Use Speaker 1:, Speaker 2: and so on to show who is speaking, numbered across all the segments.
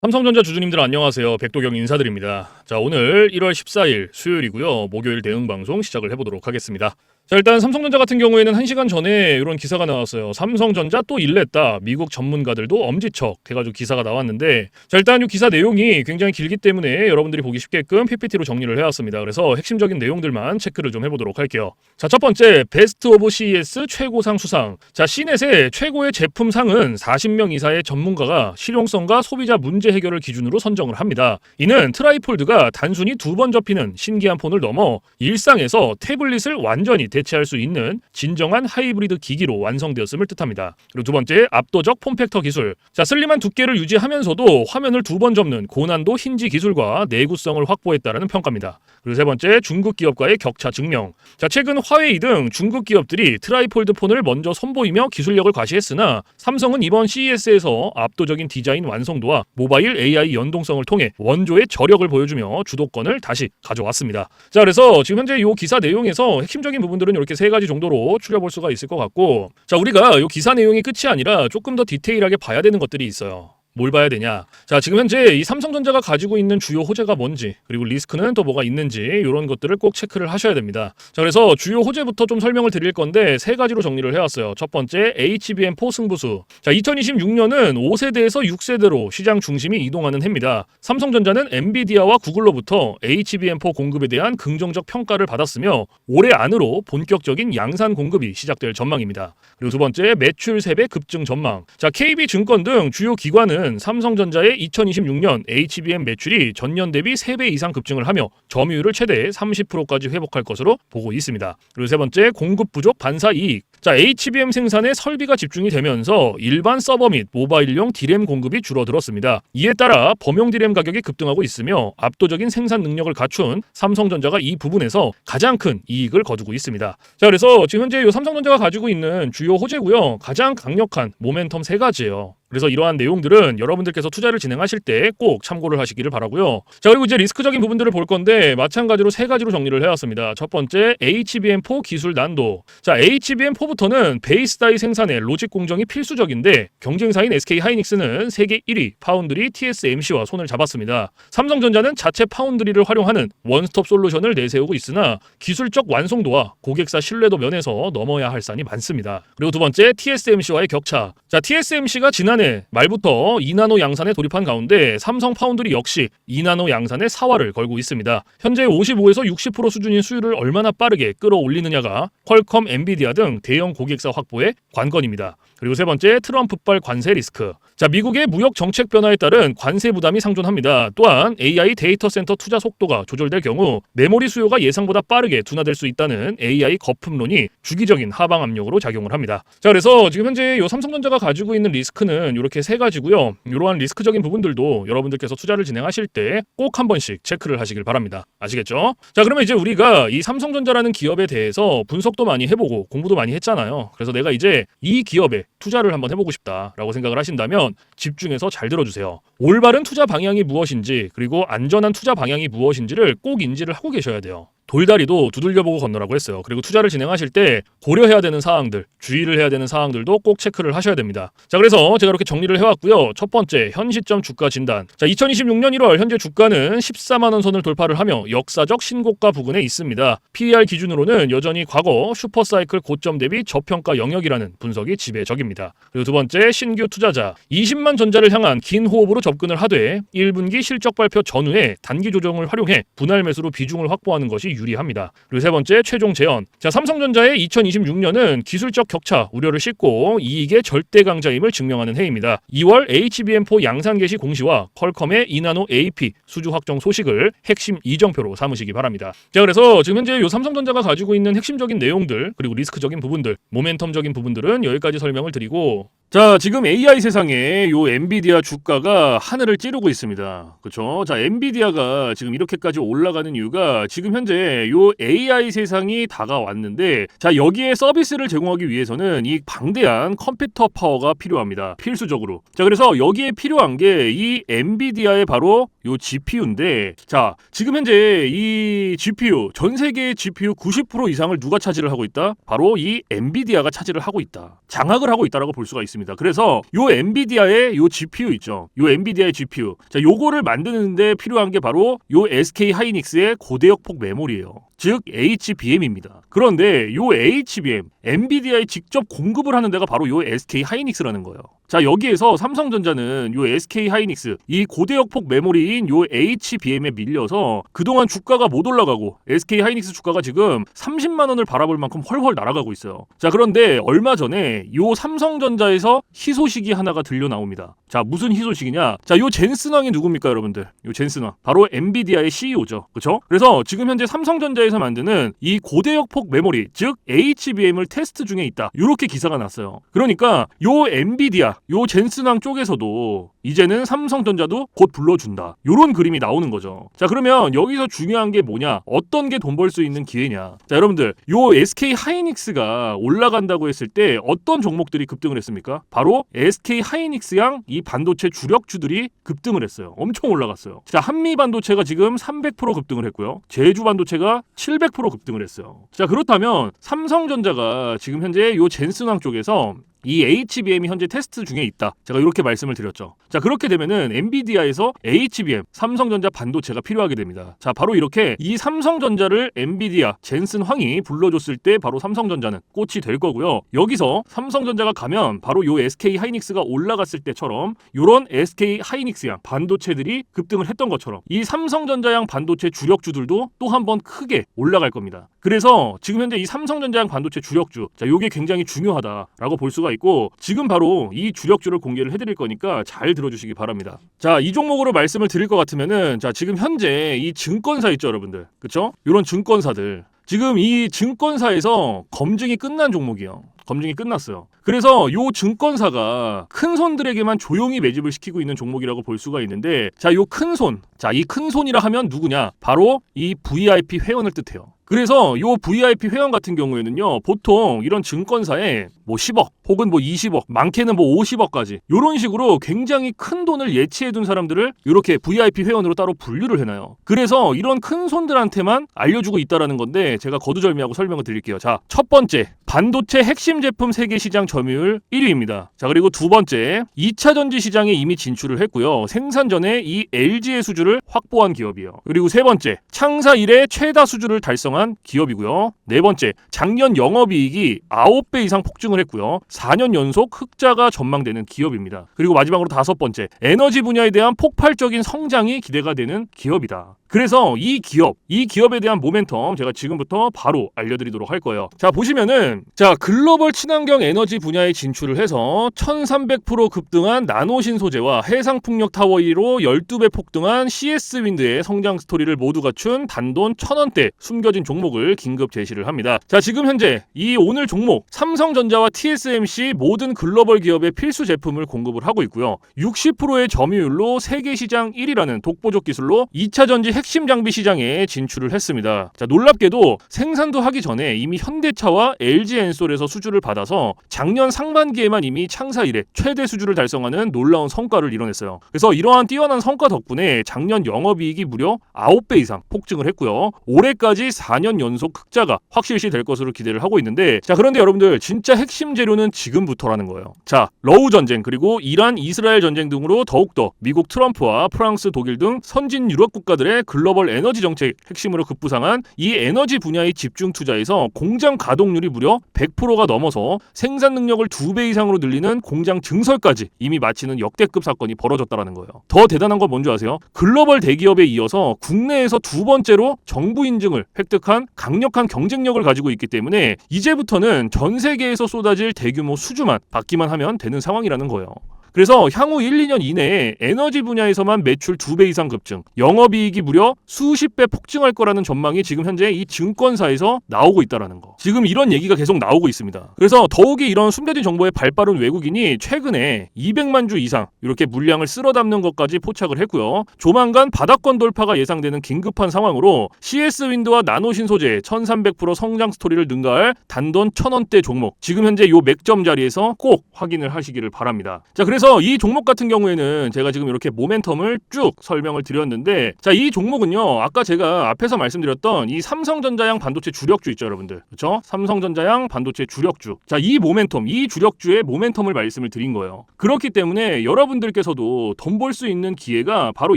Speaker 1: 삼성전자 주주님들 안녕하세요. 백도경 인사드립니다. 자, 오늘 1월 14일 수요일이고요. 목요일 대응 방송 시작을 해보도록 하겠습니다. 자, 일단 삼성전자 같은 경우에는 1시간 전에 이런 기사가 나왔어요. 삼성전자 또 일냈다. 미국 전문가들도 엄지척 해가지고 기사가 나왔는데, 자, 일단 이 기사 내용이 굉장히 길기 때문에 여러분들이 보기 쉽게끔 PPT로 정리를 해왔습니다. 그래서 핵심적인 내용들만 체크를 좀 해보도록 할게요. 자, 첫 번째, 베스트 오브 CES 최고상 수상. 자, C넷의 최고의 제품상은 40명 이상의 전문가가 실용성과 소비자 문제 해결을 기준으로 선정을 합니다. 이는 트라이폴드가 단순히 두 번 접히는 신기한 폰을 넘어 일상에서 태블릿을 완전히 대체할 수 있는 진정한 하이브리드 기기로 완성되었음을 뜻합니다. 그리고 두 번째, 압도적 폼팩터 기술. 자, 슬림한 두께를 유지하면서도 화면을 두 번 접는 고난도 힌지 기술과 내구성을 확보했다라는 평가입니다. 그리고 세 번째, 중국 기업과의 격차 증명. 자, 최근 화웨이 등 중국 기업들이 트라이폴드 폰을 먼저 선보이며 기술력을 과시했으나 삼성은 이번 CES에서 압도적인 디자인 완성도와 모바일 AI 연동성을 통해 원조의 저력을 보여주며 주도권을 다시 가져왔습니다. 자, 그래서 지금 현재 이 기사 내용에서 핵심적인 부분들은 이렇게 세 가지 정도로 추려볼 수가 있을 것 같고, 자, 우리가 이 기사 내용이 끝이 아니라 조금 더 디테일하게 봐야 되는 것들이 있어요. 뭘 봐야 되냐? 자, 지금 현재 이 삼성전자가 가지고 있는 주요 호재가 뭔지, 그리고 리스크는 또 뭐가 있는지 이런 것들을 꼭 체크를 하셔야 됩니다. 자, 그래서 주요 호재부터 좀 설명을 드릴 건데 세 가지로 정리를 해왔어요. 첫 번째, HBM4 승부수. 자, 2026년은 5세대에서 6세대로 시장 중심이 이동하는 해입니다. 삼성전자는 엔비디아와 구글로부터 HBM4 공급에 대한 긍정적 평가를 받았으며 올해 안으로 본격적인 양산 공급이 시작될 전망입니다. 그리고 두 번째, 매출 3배 급증 전망. 자, KB증권 등 주요 기관은 삼성전자의 2026년 HBM 매출이 전년 대비 3배 이상 급증을 하며 점유율을 최대 30%까지 회복할 것으로 보고 있습니다. 그리고 세 번째, 공급 부족 반사 이익. 자, HBM 생산에 설비가 집중이 되면서 일반 서버 및 모바일용 D램 공급이 줄어들었습니다. 이에 따라 범용 D램 가격이 급등하고 있으며 압도적인 생산 능력을 갖춘 삼성전자가 이 부분에서 가장 큰 이익을 거두고 있습니다. 자, 그래서 지금 현재 이 삼성전자가 가지고 있는 주요 호재고요. 가장 강력한 모멘텀 세 가지예요. 그래서 이러한 내용들은 여러분들께서 투자를 진행하실 때 꼭 참고를 하시기를 바라고요. 자, 그리고 이제 리스크적인 부분들을 볼 건데 마찬가지로 세 가지로 정리를 해왔습니다. 첫 번째, HBM4 기술 난도. 자, HBM4부터는 베이스 다이 생산에 로직 공정이 필수적인데 경쟁사인 SK하이닉스는 세계 1위 파운드리 TSMC와 손을 잡았습니다. 삼성전자는 자체 파운드리를 활용하는 원스톱 솔루션을 내세우고 있으나 기술적 완성도와 고객사 신뢰도 면에서 넘어야 할 산이 많습니다. 그리고 두 번째, TSMC와의 격차. 자, TSMC가 지난해 말부터 2나노 양산에 돌입한 가운데 삼성 파운드리 역시 2나노 양산에 사활을 걸고 있습니다. 현재 55에서 60% 수준인 수율을 얼마나 빠르게 끌어올리느냐가 퀄컴, 엔비디아 등 대형 고객사 확보의 관건입니다. 그리고 세 번째, 트럼프발 관세 리스크. 자, 미국의 무역 정책 변화에 따른 관세 부담이 상존합니다. 또한 AI 데이터 센터 투자 속도가 조절될 경우 메모리 수요가 예상보다 빠르게 둔화될 수 있다는 AI 거품론이 주기적인 하방 압력으로 작용을 합니다. 자, 그래서 지금 현재 이 삼성전자가 가지고 있는 리스크는 이렇게 세 가지고요. 이러한 리스크적인 부분들도 여러분들께서 투자를 진행하실 때 꼭 한 번씩 체크를 하시길 바랍니다. 아시겠죠? 자, 그러면 이제 우리가 이 삼성전자라는 기업에 대해서 분석도 많이 해보고 공부도 많이 했잖아요. 그래서 내가 이제 이 기업에 투자를 한번 해보고 싶다라고 생각을 하신다면 집중해서 잘 들어주세요. 올바른 투자 방향이 무엇인지, 그리고 안전한 투자 방향이 무엇인지를 꼭 인지를 하고 계셔야 돼요. 돌다리도 두들겨보고 건너라고 했어요. 그리고 투자를 진행하실 때 고려해야 되는 사항들, 주의를 해야 되는 사항들도 꼭 체크를 하셔야 됩니다. 자, 그래서 제가 이렇게 정리를 해왔고요. 첫 번째, 현 시점 주가 진단. 자, 2026년 1월 현재 주가는 14만 원 선을 돌파를 하며 역사적 신고가 부근에 있습니다. PER 기준으로는 여전히 과거 슈퍼사이클 고점 대비 저평가 영역이라는 분석이 지배적입니다. 그리고 두 번째, 신규 투자자. 20만 전자를 향한 긴 호흡으로 접근을 하되 1분기 실적 발표 전후에 단기 조정을 활용해 분할 매수로 비중을 확보하는 것이 유리합니다. 그리고 세 번째, 최종 재현. 자, 삼성전자의 2026년은 기술적 격차 우려를 싣고 이익의 절대 강자임을 증명하는 해입니다. 2월 HBM4 양산 개시 공시와 퀄컴의 2나노 AP 수주 확정 소식을 핵심 이정표로 삼으시기 바랍니다. 자, 그래서 지금 현재 이 삼성전자가 가지고 있는 핵심적인 내용들, 그리고 리스크적인 부분들, 모멘텀적인 부분들은 여기까지 설명을 드리고, 자, 지금 AI 세상에 요 엔비디아 주가가 하늘을 찌르고 있습니다. 그렇죠? 자, 엔비디아가 지금 이렇게까지 올라가는 이유가 지금 현재 요 AI 세상이 다가왔는데, 자, 여기에 서비스를 제공하기 위해서는 이 방대한 컴퓨터 파워가 필요합니다. 필수적으로. 자, 그래서 여기에 필요한 게 이 엔비디아의 바로 요 GPU인데, 자, 지금 현재 이 GPU, 전 세계의 GPU 90% 이상을 누가 차지를 하고 있다? 바로 이 엔비디아가 차지를 하고 있다. 장악을 하고 있다라고 볼 수가 있습니다. 있습니다. 그래서 요 엔비디아의 요 GPU 있죠. 요 엔비디아의 GPU. 자, 요거를 만드는데 필요한 게 바로 요 SK 하이닉스의 고대역폭 메모리예요. 즉 HBM입니다. 그런데 요 HBM, 엔비디아에 직접 공급을 하는 데가 바로 요 SK 하이닉스라는 거예요. 자, 여기에서 삼성전자는 요 SK 하이닉스, 이 고대역폭 메모리인 요 HBM에 밀려서 그동안 주가가 못 올라가고 SK 하이닉스 주가가 지금 30만 원을 바라볼 만큼 헐헐 날아가고 있어요. 자, 그런데 얼마 전에 요 삼성전자에서 희소식이 하나가 들려 나옵니다. 자, 무슨 희소식이냐? 자, 요 젠슨 왕이 누굽니까, 여러분들? 요 젠슨 왕. 바로 엔비디아의 CEO죠. 그렇죠? 그래서 지금 현재 삼성전자에서 만드는 이 고대역폭 메모리, 즉 HBM을 테스트 중에 있다. 이렇게 기사가 났어요. 그러니까 요 엔비디아, 요 젠슨 왕 쪽에서도 이제는 삼성전자도 곧 불러준다. 요런 그림이 나오는 거죠. 자, 그러면 여기서 중요한 게 뭐냐? 어떤 게 돈 벌 수 있는 기회냐? 자, 여러분들, 요 SK 하이닉스가 올라간다고 했을 때 어떤 종목들이 급등을 했습니까? 바로 SK 하이닉스양 이 반도체 주력주들이 급등을 했어요. 엄청 올라갔어요. 자, 한미 반도체가 지금 300% 급등을 했고요. 제주 반도체가 700% 급등을 했어요. 자, 그렇다면 삼성전자가 지금 현재 요 젠슨왕 쪽에서 이 HBM이 현재 테스트 중에 있다. 제가 이렇게 말씀을 드렸죠. 자, 그렇게 되면은 엔비디아에서 HBM, 삼성전자 반도체가 필요하게 됩니다. 자, 바로 이렇게 이 삼성전자를 엔비디아, 젠슨 황이 불러줬을 때 바로 삼성전자는 꽃이 될 거고요. 여기서 삼성전자가 가면 바로 요 SK 하이닉스가 올라갔을 때처럼 요런 SK 하이닉스양 반도체들이 급등을 했던 것처럼 이 삼성전자양 반도체 주력주들도 또 한 번 크게 올라갈 겁니다. 그래서 지금 현재 이 삼성전자양 반도체 주력주, 자, 요게 굉장히 중요하다라고 볼 수가 있고, 지금 바로 이 주력주를 공개를 해드릴 거니까 잘 들어주시기 바랍니다. 자, 이 종목으로 말씀을 드릴 것 같으면은, 자, 지금 현재 이 증권사 있죠, 여러분들. 그쵸? 이런 증권사들. 지금 이 증권사에서 검증이 끝난 종목이에요. 검증이 끝났어요. 그래서 요 증권사가 큰 손들에게만 조용히 매집을 시키고 있는 종목이라고 볼 수가 있는데, 자, 요 큰 손. 자, 이 큰 손이라 하면 누구냐? 바로 이 VIP 회원을 뜻해요. 그래서 요 VIP 회원 같은 경우에는요, 보통 이런 증권사에 뭐 10억 혹은 뭐 20억, 많게는 뭐 50억까지 요런 식으로 굉장히 큰 돈을 예치해둔 사람들을 이렇게 VIP 회원으로 따로 분류를 해놔요. 그래서 이런 큰 손들한테만 알려주고 있다라는 건데, 제가 거두절미하고 설명을 드릴게요. 자, 첫 번째, 반도체 핵심 제품 세계 시장 점유율 1위입니다. 자, 그리고 두 번째, 2차 전지 시장에 이미 진출을 했고요. 생산 전에 이 LG의 수주를 확보한 기업이에요. 그리고 세 번째, 창사 이래 최다 수주를 달성한 기업이고요. 네 번째, 작년 영업이익이 9배 이상 폭증을 했고요. 4년 연속 흑자가 전망되는 기업입니다. 그리고 마지막으로 다섯 번째, 에너지 분야에 대한 폭발적인 성장이 기대가 되는 기업이다. 그래서 이 기업에 대한 모멘텀 제가 지금부터 바로 알려드리도록 할 거예요. 자, 보시면은, 자, 글로벌 친환경 에너지 분야에 진출을 해서 1300% 급등한 나노신 소재와 해상풍력 타워 1위로 12배 폭등한 CS윈드의 성장 스토리를 모두 갖춘 단돈 1000원대 숨겨진 종목을 긴급 제시를 합니다. 자, 지금 현재 이 오늘 종목 삼성전자와 TSMC 모든 글로벌 기업의 필수 제품을 공급을 하고 있고요. 60%의 점유율로 세계 시장 1위라는 독보적 기술로 2차 전지 핵심 장비 시장에 진출을 했습니다. 자, 놀랍게도 생산도 하기 전에 이미 현대차와 LG엔솔에서 수주를 받아서 작년 상반기에만 이미 창사 이래 최대 수주를 달성하는 놀라운 성과를 이뤄냈어요. 그래서 이러한 뛰어난 성과 덕분에 작년 영업이익이 무려 9배 이상 폭증을 했고요. 올해까지 4년 연속 흑자가 확실시 될 것으로 기대를 하고 있는데, 자, 그런데 여러분들, 진짜 핵심 재료는 지금부터라는 거예요. 자, 러우 전쟁 그리고 이란 이스라엘 전쟁 등으로 더욱더 미국 트럼프와 프랑스 독일 등 선진 유럽 국가들의 글로벌 에너지 정책 핵심으로 급부상한 이 에너지 분야의 집중 투자에서 공장 가동률이 무려 100%가 넘어서 생산 능력을 2배 이상으로 늘리는 공장 증설까지 이미 마치는 역대급 사건이 벌어졌다라는 거예요. 더 대단한 건 뭔지 아세요? 글로벌 대기업에 이어서 국내에서 두 번째로 정부 인증을 획득한 강력한 경쟁력을 가지고 있기 때문에 이제부터는 전 세계에서 쏟아질 대규모 수주만 받기만 하면 되는 상황이라는 거예요. 그래서 향후 1, 2년 이내에 에너지 분야에서만 매출 2배 이상 급증, 영업이익이 무려 수십 배 폭증할 거라는 전망이 지금 현재 이 증권사에서 나오고 있다는 거. 지금 이런 얘기가 계속 나오고 있습니다. 그래서 더욱이 이런 숨겨진 정보에 발빠른 외국인이 최근에 200만 주 이상 이렇게 물량을 쓸어 담는 것까지 포착을 했고요. 조만간 바닥권 돌파가 예상되는 긴급한 상황으로 CS윈드와 나노신 소재 1300% 성장 스토리를 능가할 단돈 1000원대 종목, 지금 현재 요 맥점 자리에서 꼭 확인을 하시기를 바랍니다. 자, 그래서 그래서 이 종목 같은 경우에는 제가 지금 이렇게 모멘텀을 쭉 설명을 드렸는데, 자, 이 종목은요, 아까 제가 앞에서 말씀드렸던 이 삼성전자양 반도체 주력주 있죠, 여러분들. 그렇죠? 삼성전자양 반도체 주력주. 자, 이 모멘텀, 이 주력주의 모멘텀을 말씀을 드린 거예요. 그렇기 때문에 여러분들께서도 돈 벌 수 있는 기회가 바로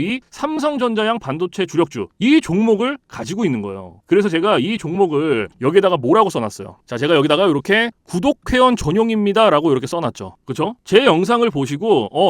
Speaker 1: 이 삼성전자양 반도체 주력주, 이 종목을 가지고 있는 거예요. 그래서 제가 이 종목을 여기다가 뭐라고 써놨어요. 자, 제가 여기다가 이렇게 구독 회원 전용입니다 라고 이렇게 써놨죠. 그쵸? 제 영상을 보시고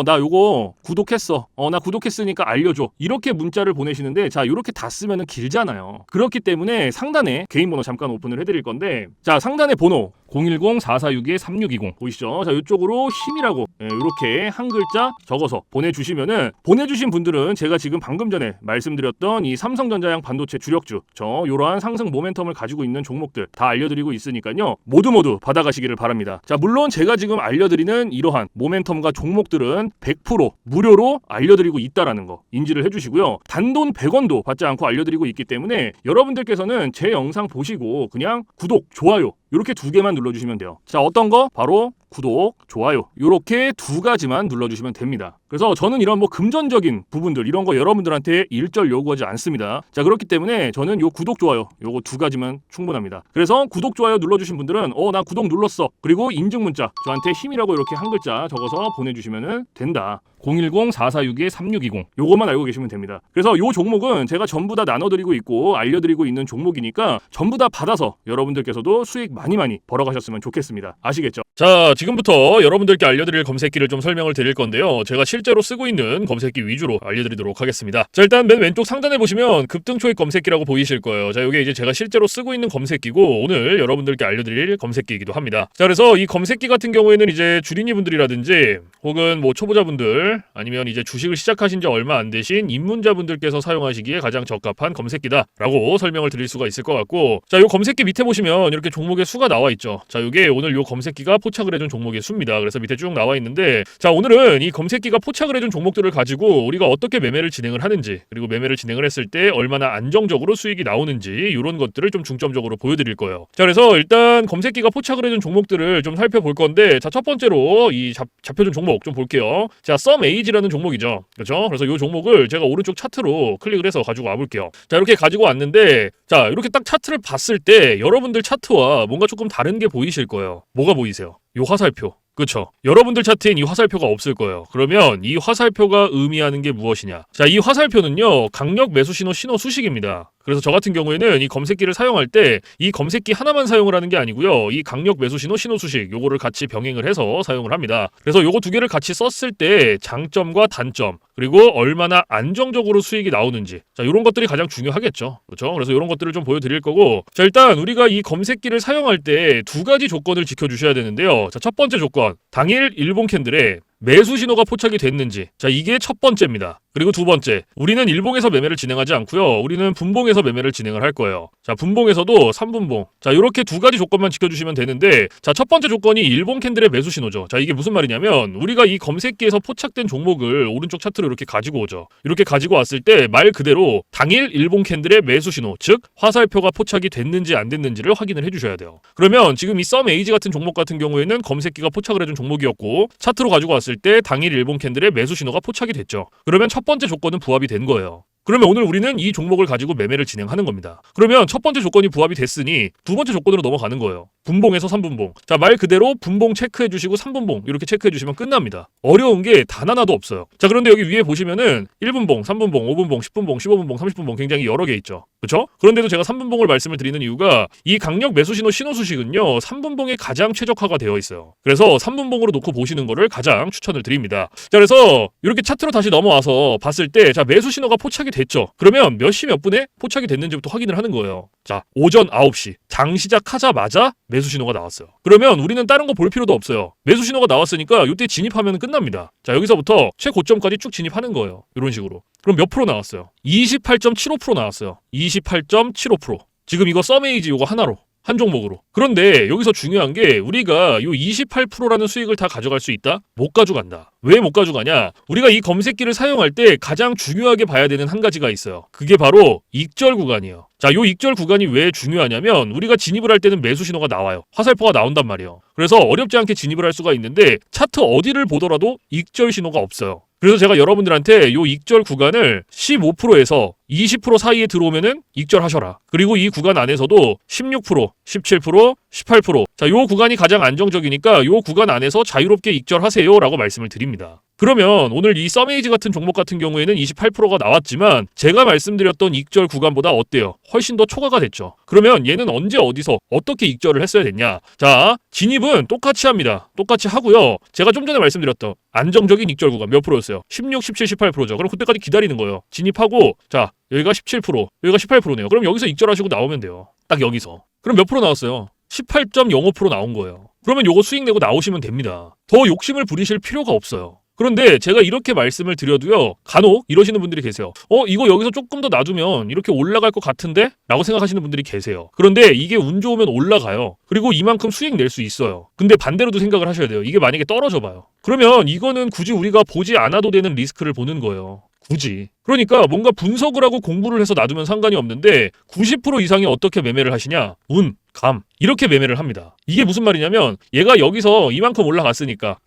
Speaker 1: 나 요거 구독했어, 나 구독했으니까 알려줘, 이렇게 문자를 보내시는데, 자, 이렇게 다 쓰면은 길잖아요. 그렇기 때문에 상단에 개인 번호 잠깐 오픈을 해드릴 건데, 자, 상단에 번호 010-4462-3620 보이시죠? 자, 이쪽으로 힘이라고 이렇게 한 글자 적어서 보내주시면은, 보내주신 분들은 제가 지금 방금 전에 말씀드렸던 이 삼성전자양 반도체 주력주, 요러한 상승 모멘텀을 가지고 있는 종목들 다 알려드리고 있으니까요, 모두 받아가시기를 바랍니다. 자, 물론 제가 지금 알려드리는 이러한 모멘텀과 종목들은 100% 무료로 알려드리고 있다라는 거 인지를 해주시고요. 단돈 100원도 받지 않고 알려드리고 있기 때문에 여러분들께서는 제 영상 보시고 그냥 구독, 좋아요 이렇게 두 개만 눌러주시면 돼요. 자, 어떤 거? 바로 구독, 좋아요 이렇게 두 가지만 눌러주시면 됩니다. 그래서 저는 이런 뭐 금전적인 부분들 이런 거 여러분들한테 일절 요구하지 않습니다. 자, 그렇기 때문에 저는 요 구독, 좋아요 요거 두 가지만 충분합니다. 그래서 구독, 좋아요 눌러주신 분들은 나 구독 눌렀어, 그리고 인증 문자 저한테 힘이라고 이렇게 한 글자 적어서 보내주시면 된다. 010-4462-3620 요것만 알고 계시면 됩니다. 그래서 요 종목은 제가 전부 다 나눠드리고 있고 알려드리고 있는 종목이니까 전부 다 받아서 여러분들께서도 수익 많이 벌어가셨으면 좋겠습니다. 아시겠죠? 자, 지금부터 여러분들께 알려드릴 검색기를 좀 설명을 드릴 건데요, 제가 실제로 쓰고 있는 검색기 위주로 알려드리도록 하겠습니다. 자, 일단 맨 왼쪽 상단에 보시면 급등초입 검색기라고 보이실 거예요. 자, 이게 이제 제가 실제로 쓰고 있는 검색기고 오늘 여러분들께 알려드릴 검색기이기도 합니다. 자, 그래서 이 검색기 같은 경우에는 이제 주린이 분들이라든지 혹은 뭐 초보자분들 아니면 이제 주식을 시작하신 지 얼마 안 되신 입문자분들께서 사용하시기에 가장 적합한 검색기다라고 설명을 드릴 수가 있을 것 같고, 자, 요 검색기 밑에 보시면 이렇게 종목의 수가 나와 있죠. 자, 요게 오늘 요 검색기가 포착을 해준 종목의 수입니다. 그래서 밑에 쭉 나와 있는데, 자, 오늘은 이 검색기가 포착을 해준 종목들을 가지고 우리가 어떻게 매매를 진행을 하는지, 그리고 매매를 진행을 했을 때 얼마나 안정적으로 수익이 나오는지 이런 것들을 좀 중점적으로 보여드릴 거예요. 자, 그래서 일단 검색기가 포착을 해준 종목들을 좀 살펴볼 건데, 자, 첫 번째로 이 잡혀준 종목 좀 볼게요. 자, 썸에이지라는 종목이죠. 그렇죠? 그래서 이 종목을 제가 오른쪽 차트로 클릭을 해서 가지고 와볼게요. 자, 이렇게 가지고 왔는데, 자, 이렇게 딱 차트를 봤을 때 여러분들 차트와 뭔가 조금 다른 게 보이실 거예요. 뭐가 보이세요? 요 화살표. 그쵸? 여러분들 차트엔 이 화살표가 없을 거예요. 그러면 이 화살표가 의미하는 게 무엇이냐? 자, 이 화살표는요, 강력 매수 신호 수식입니다. 그래서 저 같은 경우에는 이 검색기를 사용할 때 이 검색기 하나만 사용을 하는 게 아니고요, 이 강력 매수 신호 수식 요거를 같이 병행을 해서 사용을 합니다. 그래서 요거 두 개를 같이 썼을 때 장점과 단점, 그리고 얼마나 안정적으로 수익이 나오는지, 자, 이런 것들이 가장 중요하겠죠. 그렇죠? 그래서 이런 것들을 좀 보여드릴 거고, 자, 일단 우리가 이 검색기를 사용할 때 두 가지 조건을 지켜주셔야 되는데요. 자, 첫 번째 조건, 당일 일본 캔들에 매수 신호가 포착이 됐는지, 자, 이게 첫 번째입니다. 그리고 두 번째, 우리는 일봉에서 매매를 진행하지 않고요, 우리는 분봉에서 매매를 진행을 할 거예요. 자, 분봉에서도 3분봉. 자, 이렇게 두 가지 조건만 지켜주시면 되는데, 자, 첫 번째 조건이 일본 캔들의 매수 신호죠. 자, 이게 무슨 말이냐면 우리가 이 검색기에서 포착된 종목을 오른쪽 차트로 이렇게 가지고 오죠. 이렇게 가지고 왔을 때 말 그대로 당일 일본 캔들의 매수 신호, 즉 화살표가 포착이 됐는지 안 됐는지를 확인을 해주셔야 돼요. 그러면 지금 이 썸에이지 같은 종목 같은 경우에는 검색기가 포착을 해준 종목이었고, 차트로 가지고 왔을 때 당일 일본 캔들의 매수 신호가 포착이 됐죠. 그러면 첫 번째 조건은 부합이 된 거예요. 그러면 오늘 우리는 이 종목을 가지고 매매를 진행하는 겁니다. 그러면 첫 번째 조건이 부합이 됐으니 두 번째 조건으로 넘어가는 거예요. 분봉에서 3분봉. 자, 말 그대로 분봉 체크해 주시고 3분봉 이렇게 체크해 주시면 끝납니다. 어려운 게 단 하나도 없어요. 자, 그런데 여기 위에 보시면은 1분봉, 3분봉, 5분봉, 10분봉, 15분봉, 30분봉 굉장히 여러 개 있죠. 그렇죠? 그런데도 제가 3분봉을 말씀을 드리는 이유가 이 강력 매수 신호 수식은요, 3분봉에 가장 최적화가 되어 있어요. 그래서 3분봉으로 놓고 보시는 거를 가장 추천을 드립니다. 자, 그래서 이렇게 차트로 다시 넘어와서 봤을 때, 자, 매수 신호가 포착이 됐죠. 그러면 몇 시 몇 분에 포착이 됐는지부터 확인을 하는 거예요. 자, 오전 9시 장 시작하자마자 매수 신호가 나왔어요. 그러면 우리는 다른 거 볼 필요도 없어요. 매수 신호가 나왔으니까 이때 진입하면 끝납니다. 자, 여기서부터 최고점까지 쭉 진입하는 거예요. 이런 식으로. 그럼 몇 프로 나왔어요? 28.75% 나왔어요. 28.75%. 지금 이거 썸에이지 요거 하나로 한 종목으로. 그런데 여기서 중요한 게 우리가 요 28%라는 수익을 다 가져갈 수 있다? 못 가져간다. 왜 못 가져가냐? 우리가 이 검색기를 사용할 때 가장 중요하게 봐야 되는 한 가지가 있어요. 그게 바로 익절 구간이에요. 자, 요 익절 구간이 왜 중요하냐면 우리가 진입을 할 때는 매수 신호가 나와요. 화살표가 나온단 말이에요. 그래서 어렵지 않게 진입을 할 수가 있는데 차트 어디를 보더라도 익절 신호가 없어요. 그래서 제가 여러분들한테 요 익절 구간을 15%에서 20% 사이에 들어오면은 익절하셔라. 그리고 이 구간 안에서도 16%, 17%, 18%. 자, 요 구간이 가장 안정적이니까 요 구간 안에서 자유롭게 익절하세요라고 말씀을 드립니다. 그러면 오늘 이 서메이지 같은 종목 같은 경우에는 28%가 나왔지만 제가 말씀드렸던 익절 구간보다 어때요? 훨씬 더 초과가 됐죠. 그러면 얘는 언제 어디서 어떻게 익절을 했어야 됐냐? 자, 진입은 똑같이 합니다. 똑같이 하고요. 제가 좀 전에 말씀드렸던 안정적인 익절 구간 몇 프로였어요? 16, 17, 18%죠. 그럼 그때까지 기다리는 거예요. 진입하고 자, 여기가 17%, 여기가 18%네요. 그럼 여기서 익절하시고 나오면 돼요. 딱 여기서. 그럼 몇 프로 나왔어요? 18.05% 나온 거예요. 그러면 요거 수익 내고 나오시면 됩니다. 더 욕심을 부리실 필요가 없어요. 그런데 제가 이렇게 말씀을 드려도요, 간혹 이러시는 분들이 계세요. 이거 여기서 조금 더 놔두면 이렇게 올라갈 것 같은데? 라고 생각하시는 분들이 계세요. 그런데 이게 운 좋으면 올라가요. 그리고 이만큼 수익 낼 수 있어요. 근데 반대로도 생각을 하셔야 돼요. 이게 만약에 떨어져 봐요. 그러면 이거는 굳이 우리가 보지 않아도 되는 리스크를 보는 거예요. 굳이. 그러니까 뭔가 분석을 하고 공부를 해서 놔두면 상관이 없는데 90% 이상이 어떻게 매매를 하시냐? 운, 감 이렇게 매매를 합니다. 이게 무슨 말이냐면 얘가 여기서 이만큼 올라갔으니까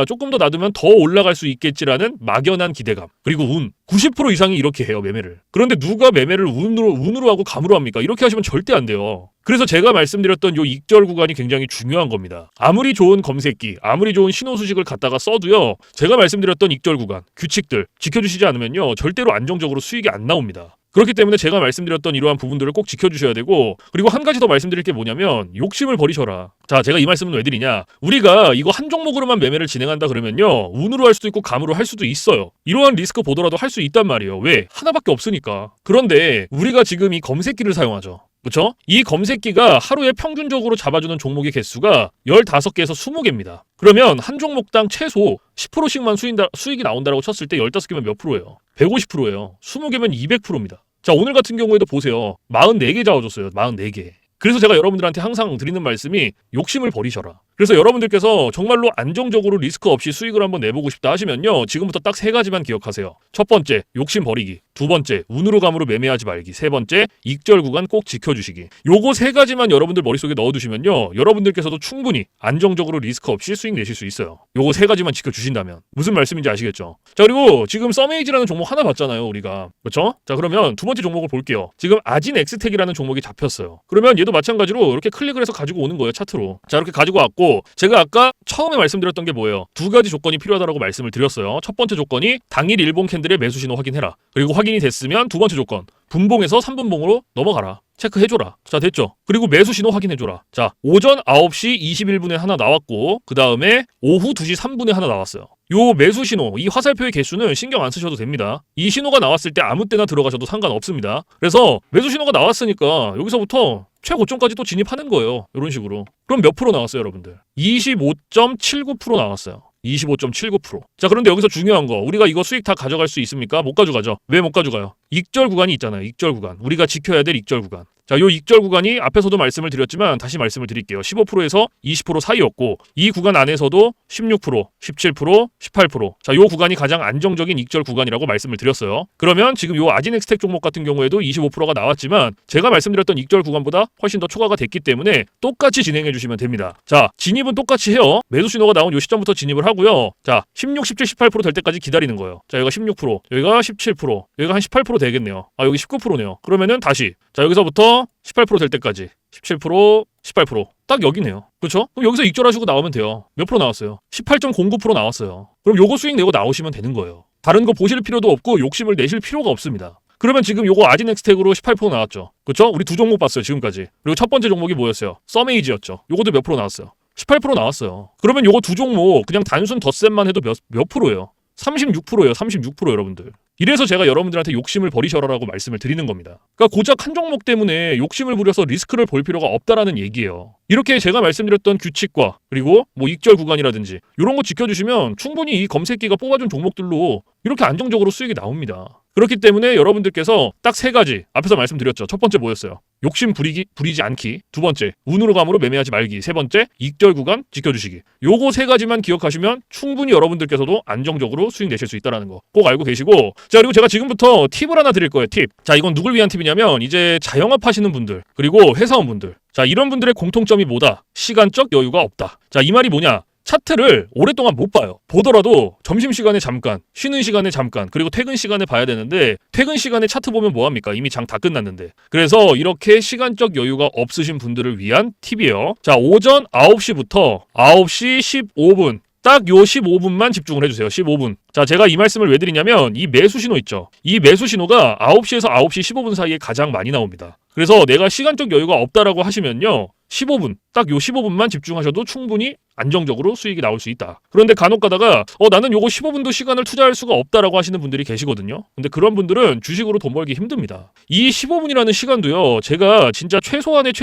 Speaker 1: 조금 더 놔두면 더 올라갈 수 있겠지라는 막연한 기대감 그리고 운 90% 이상이 이렇게 해요 매매를. 그런데 누가 매매를 운으로 하고 감으로 합니까? 이렇게 하시면 절대 안 돼요. 그래서 제가 말씀드렸던 요 익절 구간이 굉장히 중요한 겁니다. 아무리 좋은 검색기, 아무리 좋은 신호 수식을 갖다가 써도요, 제가 말씀드렸던 익절 구간, 규칙들 지켜주시지 않으면요 절대로 안정적으로 수익이 안 나옵니다. 그렇기 때문에 제가 말씀드렸던 이러한 부분들을 꼭 지켜주셔야 되고, 그리고 한 가지 더 말씀드릴 게 뭐냐면 욕심을 버리셔라. 자, 제가 이 말씀은 왜 드리냐, 우리가 이거 한 종목으로만 매매를 진행한다 그러면요 운으로 할 수도 있고 감으로 할 수도 있어요. 이러한 리스크 보더라도 할 수 있단 말이에요. 왜? 하나밖에 없으니까. 그런데 우리가 지금 이 검색기를 사용하죠. 그렇죠? 이 검색기가 하루에 평균적으로 잡아주는 종목의 개수가 15개에서 20개입니다. 그러면 한 종목당 최소 10%씩만 수익이 나온다고 쳤을 때 15개면 몇 프로예요? 150%예요. 20개면 200%입니다. 자, 오늘 같은 경우에도 보세요. 44개 잡아줬어요. 44개. 그래서 제가 여러분들한테 항상 드리는 말씀이 욕심을 버리셔라. 그래서 여러분들께서 정말로 안정적으로 리스크 없이 수익을 한번 내보고 싶다 하시면요, 지금부터 딱 3가지만 기억하세요. 첫 번째, 욕심 버리기. 두 번째, 운으로 감으로 매매하지 말기. 세 번째, 익절 구간 꼭 지켜주시기. 요거 3가지만 여러분들 머릿속에 넣어두시면요, 여러분들께서도 충분히 안정적으로 리스크 없이 수익 내실 수 있어요. 요거 3가지만 지켜주신다면. 무슨 말씀인지 아시겠죠? 자, 그리고 지금 서메이지라는 종목 하나 봤잖아요, 우리가. 그렇죠? 자, 그러면 두 번째 종목을 볼게요. 지금 아진 엑스텍이라는 종목이 잡혔어요. 그러면 얘도 마찬가지로 이렇게 클릭을 해서 가지고 오는 거예요, 차트로. 자, 이렇게 가지고 왔고, 제가 아까 처음에 말씀드렸던 게 뭐예요? 2가지 조건이 필요하다고 말씀을 드렸어요. 첫 번째 조건이 당일 일봉 캔들의 매수 신호 확인해라. 그리고 확인이 됐으면 두 번째 조건, 분봉에서 3분봉으로 넘어가라. 체크해줘라. 자, 됐죠? 그리고 매수 신호 확인해줘라. 자, 오전 9시 21분에 하나 나왔고, 그 다음에 오후 2시 3분에 하나 나왔어요. 요 매수 신호, 이 화살표의 개수는 신경 안 쓰셔도 됩니다. 이 신호가 나왔을 때 아무 때나 들어가셔도 상관없습니다. 그래서 매수 신호가 나왔으니까 여기서부터 최고점까지 또 진입하는 거예요. 이런 식으로. 그럼 몇 프로 나왔어요, 여러분들? 25.79% 나왔어요. 25.79%. 자, 그런데 여기서 중요한 거, 우리가 이거 수익 다 가져갈 수 있습니까? 못 가져가죠. 왜 못 가져가요? 익절 구간이 있잖아요. 익절 구간. 우리가 지켜야 될 익절 구간. 자, 요 익절 구간이 앞에서도 말씀을 드렸지만 다시 말씀을 드릴게요. 15%에서 20% 사이였고, 이 구간 안에서도 16%, 17%, 18%. 자, 요 구간이 가장 안정적인 익절 구간이라고 말씀을 드렸어요. 그러면 지금 요 아진엑스텍 종목 같은 경우에도 25%가 나왔지만 제가 말씀드렸던 익절 구간보다 훨씬 더 초과가 됐기 때문에 똑같이 진행해 주시면 됩니다. 자, 진입은 똑같이 해요. 매수 신호가 나온 요 시점부터 진입을 하고요. 자, 16, 17, 18%될 때까지 기다리는 거예요. 자, 여기가 16%, 여기가 17%, 여기가 한 18% 되겠네요. 아, 여기 19%네요. 그러면은 다시, 자, 여기서부터 18% 될 때까지 17%, 18%. 딱 여기네요. 그렇죠? 그럼 여기서 익절하시고 나오면 돼요. 몇 프로 나왔어요? 18.09% 나왔어요. 그럼 요거 수익 내고 나오시면 되는 거예요. 다른 거 보실 필요도 없고 욕심을 내실 필요가 없습니다. 그러면 지금 요거 아진엑스텍으로 18% 나왔죠. 그렇죠? 우리 두 종목 봤어요, 지금까지. 그리고 첫 번째 종목이 뭐였어요? 서메이지였죠. 요것도 몇 프로 나왔어요? 18% 나왔어요. 그러면 요거 두 종목 그냥 단순 덧셈만 해도 몇 프로예요? 36%예요. 36% 여러분들. 이래서 제가 여러분들한테 욕심을 버리셔라라고 말씀을 드리는 겁니다. 그러니까 고작 한 종목 때문에 욕심을 부려서 리스크를 볼 필요가 없다라는 얘기예요. 이렇게 제가 말씀드렸던 규칙과 그리고 뭐 익절 구간이라든지 이런 거 지켜주시면 충분히 이 검색기가 뽑아준 종목들로 이렇게 안정적으로 수익이 나옵니다. 그렇기 때문에 여러분들께서 딱 세 가지 앞에서 말씀드렸죠. 첫 번째 뭐였어요? 욕심 부리지 않기. 두 번째, 운으로 감으로 매매하지 말기. 세 번째, 익절 구간 지켜주시기. 요거 세 가지만 기억하시면 충분히 여러분들께서도 안정적으로 수익 내실 수 있다는 거 꼭 알고 계시고, 자, 그리고 제가 지금부터 팁을 하나 드릴 거예요. 팁. 자, 이건 누굴 위한 팁이냐면 이제 자영업 하시는 분들 그리고 회사원분들, 자, 이런 분들의 공통점이 뭐다? 시간적 여유가 없다. 자, 이 말이 뭐냐? 차트를 오랫동안 못 봐요. 보더라도 점심시간에 잠깐, 쉬는 시간에 잠깐, 그리고 퇴근 시간에 봐야 되는데 퇴근 시간에 차트 보면 뭐합니까? 이미 장 다 끝났는데. 그래서 이렇게 시간적 여유가 없으신 분들을 위한 팁이에요. 자, 오전 9시부터 9시 15분 딱 요 15분만 집중을 해주세요. 15분. 자, 제가 이 말씀을 왜 드리냐면 이 매수 신호 있죠. 이 매수 신호가 9시에서 9시 15분 사이에 가장 많이 나옵니다. 그래서 내가 시간적 여유가 없다라고 하시면요, 15분, 딱 요 15분만 집중하셔도 충분히 안정적으로 수익이 나올 수 있다. 그런데 간혹 가다가 나는 요거 15분도 시간을 투자할 수가 없다라고 하시는 분들이 계시거든요. 근데 그런 분들은 주식으로 돈 벌기 힘듭니다. 이 15분이라는 시간도요, 제가 진짜 최소한의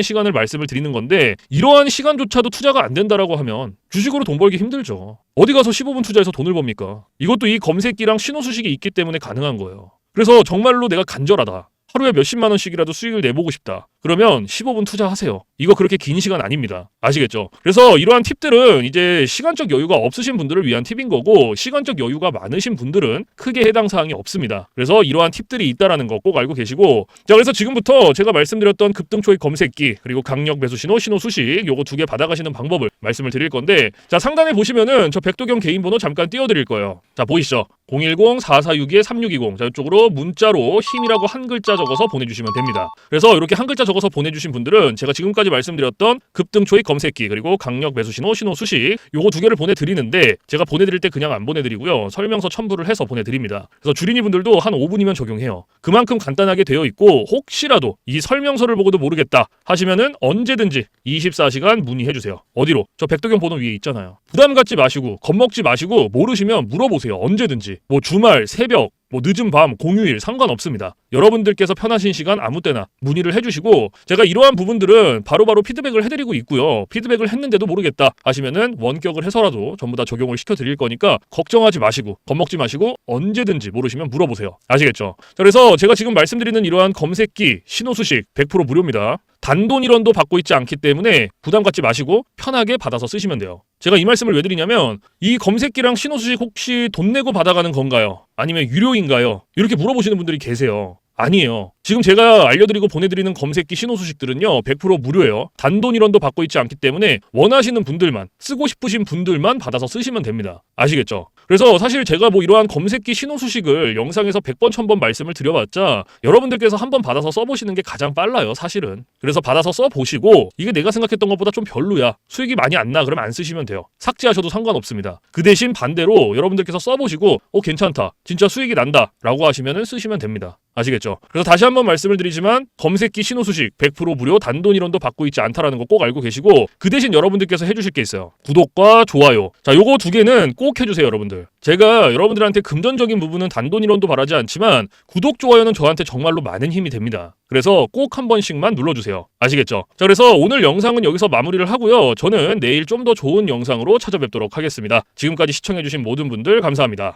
Speaker 1: 시간을 말씀을 드리는 건데 이러한 시간조차도 투자가 안 된다라고 하면 주식으로 돈 벌기 힘들죠. 어디 가서 15분 투자해서 돈을 법니까? 이것도 이 검색기랑 신호 수식이 있기 때문에 가능한 거예요. 그래서 정말로 내가 간절하다, 하루에 몇십만 원씩이라도 수익을 내보고 싶다, 그러면 15분 투자하세요. 이거 그렇게 긴 시간 아닙니다. 아시겠죠? 그래서 이러한 팁들은 이제 시간적 여유가 없으신 분들을 위한 팁인 거고, 시간적 여유가 많으신 분들은 크게 해당 사항이 없습니다. 그래서 이러한 팁들이 있다라는 거 꼭 알고 계시고, 자, 그래서 지금부터 제가 말씀드렸던 급등 초입 검색기 그리고 강력 매수 신호, 신호 수식 요거 두 개 받아가시는 방법을 말씀을 드릴 건데, 자, 상단에 보시면은 저 백도경 개인 번호 잠깐 띄워드릴 거예요. 자, 보이시죠? 010-4462-3620. 자, 이쪽으로 문자로 힘이라고 한 글자 적어서 보내주시면 됩니다. 그래서 이렇게 한 글자 적어서 보내주신 분들은 제가 지금까지 말씀드렸던 급등 초입 검색기 그리고 강력 매수 신호, 신호 수식 요거 두 개를 보내드리는데, 제가 보내드릴 때 그냥 안 보내드리고요, 설명서 첨부를 해서 보내드립니다. 그래서 주린이 분들도 한 5분이면 적용해요. 그만큼 간단하게 되어 있고, 혹시라도 이 설명서를 보고도 모르겠다 하시면은 언제든지 24시간 문의해주세요. 어디로? 저 백도경 번호 위에 있잖아요. 부담 갖지 마시고 겁먹지 마시고 모르시면 물어보세요. 언제든지. 뭐 주말, 새벽, 뭐 늦은 밤, 공휴일 상관없습니다. 여러분들께서 편하신 시간 아무 때나 문의를 해주시고, 제가 이러한 부분들은 바로바로 피드백을 해드리고 있고요. 피드백을 했는데도 모르겠다 하시면은 원격을 해서라도 전부 다 적용을 시켜드릴 거니까 걱정하지 마시고 겁먹지 마시고 언제든지 모르시면 물어보세요. 아시겠죠? 자, 그래서 제가 지금 말씀드리는 이러한 검색기, 신호수식 100% 무료입니다. 단돈 1원도 받고 있지 않기 때문에 부담 갖지 마시고 편하게 받아서 쓰시면 돼요. 제가 이 말씀을 왜 드리냐면 이 검색기랑 신호수식 혹시 돈 내고 받아가는 건가요? 아니면 유료인가요? 이렇게 물어보시는 분들이 계세요. 아니에요. 지금 제가 알려드리고 보내드리는 검색기 신호 수식들은요 100% 무료예요. 단돈 1원도 받고 있지 않기 때문에 원하시는 분들만, 쓰고 싶으신 분들만 받아서 쓰시면 됩니다. 아시겠죠? 그래서 사실 제가 뭐 이러한 검색기 신호 수식을 영상에서 100번 1000번 말씀을 드려봤자 여러분들께서 한번 받아서 써보시는 게 가장 빨라요, 사실은. 그래서 받아서 써보시고 이게 내가 생각했던 것보다 좀 별로야, 수익이 많이 안 나, 그러면 안 쓰시면 돼요. 삭제하셔도 상관없습니다. 그 대신 반대로 여러분들께서 써보시고 괜찮다, 진짜 수익이 난다 라고 하시면은 쓰시면 됩니다. 아시겠죠? 그래서 다시 한번 말씀을 드리지만 검색기 신호 수식 100% 무료, 단돈 1원도 받고 있지 않다라는 거 꼭 알고 계시고, 그 대신 여러분들께서 해주실 게 있어요. 구독과 좋아요. 자, 요거 두 개는 꼭 해주세요, 여러분들. 제가 여러분들한테 금전적인 부분은 단돈 1원도 바라지 않지만 구독, 좋아요는 저한테 정말로 많은 힘이 됩니다. 그래서 꼭 한 번씩만 눌러주세요. 아시겠죠? 자, 그래서 오늘 영상은 여기서 마무리를 하고요. 저는 내일 좀 더 좋은 영상으로 찾아뵙도록 하겠습니다. 지금까지 시청해주신 모든 분들 감사합니다.